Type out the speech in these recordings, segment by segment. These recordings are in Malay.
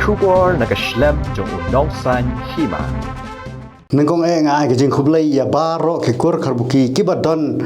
Kubor nakaslem jong unongsan hima. Nengkong ngai ke jing kublai ya baro ke kur karbuki kibadon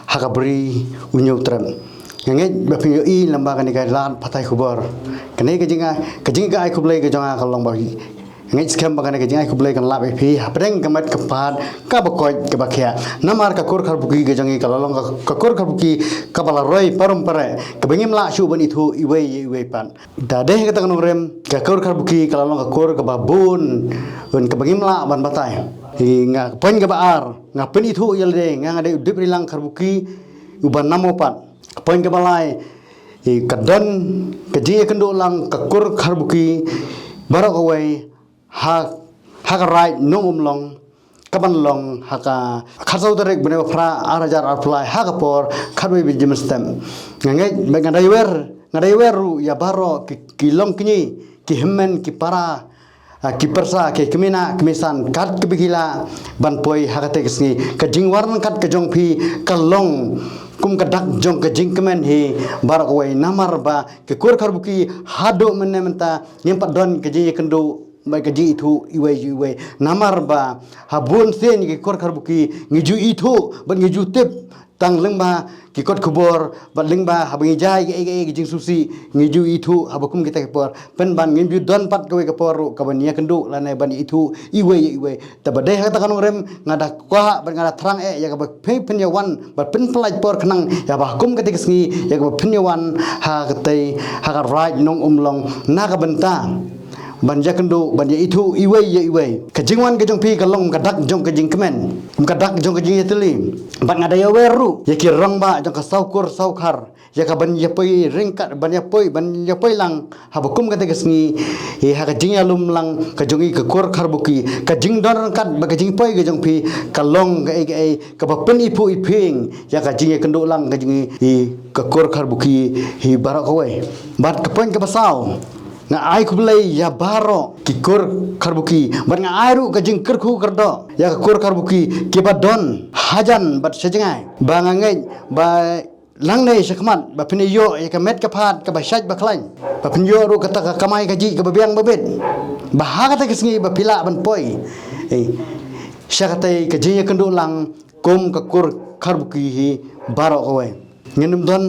hakabri unyutram. Ngai bapinyo I lambaga ni kai lan patai kubor. Kene ke jing ai kublai ke jonga kalong bagi. Ngai skam bagane ke jing ai kublai kan lap pi hapreng kamat kepat kabakoi ke bakia. Namar ka kur karbuki ke jongi kalong ka kur karbuki kabala roi parum pare. Kebengim la shu ban itu iwe pan. Dadeh ke tangan rem ka kur karbuki kalong ka kur ka babun un kebengim la ban batai. Nga poin ka baar nga pen itu yelde nga ngade udip rilang karbuki uban namopat. Poin ka balai kadon keji kendo lang ka kur karbuki barak away haka right no umlong kaban long haka khasau derek bene fra arajar arplai haka por kharbe bijim stem ngai ngadai wer ya baro kilong kini ki hemmen ki para ki persa ki kemina kemisan kat kebigila ban poi hakate kesni ka jingwarn kat ke jong phi kalong kum kadak jong ke jingkemen hi barak away namar ba ke kur karbuki hado menementa nyempat don ke ji kendo mereka ji itu iwe namar ba habun sen ki kor karbuki ngiju itu ban ngiju tip tang lengba ki kot kubor ban lengba habangi jai ge jing susi ngiju itu habakum kita kepor pen ban ngiju don pat kowe kepor ka ban nya kendu lanai ban itu iwe tabade kata kan rem ngada kwa ban ngada terang ya ka pen yawan ba pen pelaj por kenang ya ba hukum ketika sengi ya ka pen yawan ha ketai ha ka right nong umlong na ka benta banja kendo banja itu iwe kejingwan kejong pi kalong kadak jong kejing kemen kadak jong kejing yateli ban ngada ya weru ya ki rong ba jong ka saukur saukar ya ka ban ya poi ringkat ban ya poi lang habakum kata kesni ha kejing ya lum lang kejong ke kur karbuki kejing don kat ba kejing poi kejong pi kalong ka ba pen ipu iping ya kejing ya kendo lang kejing ke kur karbuki hi barak kowe bat kepoin ke basau nga ai kublai ya baro kikur karbuki ban nga airu kajing kerku kerdo ya kur karbuki kibadon hajan bat sejengai bangangai ba langnei sekmat ba piniyo ya kamet kapat ka basyaj baklain ba piniyo ru kata kamai kaji ka babiang babet ba kata kesngi ba pila ban poi syakatai kaji kendo lang kum ka kur karbuki hi baro kowe ngendum don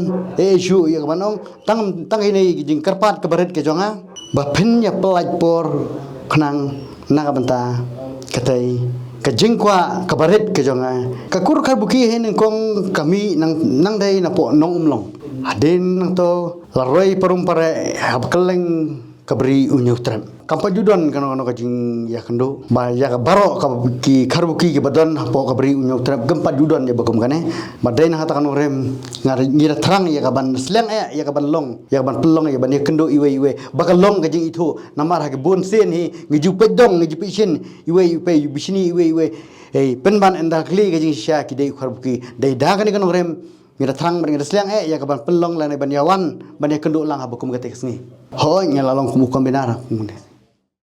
shu ya manong tang ini jing kerpat kebaret ke jonga bapin ya pelaj por kenang naga benta katai kejingkwa kabaret ke jonga kakur karbuki hen kong kami nang dai na po nong umlong aden nang to laroi parumpare habkeleng kabri unyutram kampa judon kano kajing ya kendo ba ya baro ki karbuki ke badan po kabri unyutram gempa judon ya bakum kane badai na hatakan rem ngira terang ya kaban sleng ya kaban long ya kaban pelong ya ban ya kendo iwe bakal long kajing itu namar ha ke bon sen hi ngiju pedong ngiju pisin iwe bisini iwe penban enda kli kajing sya ki dei karbuki dei dagan kano rem ngira terang ngira sleng ya kaban pelong lane ban yawan ban ya kendo lang ha bakum kate kesni hoi nyalalong kumukam binara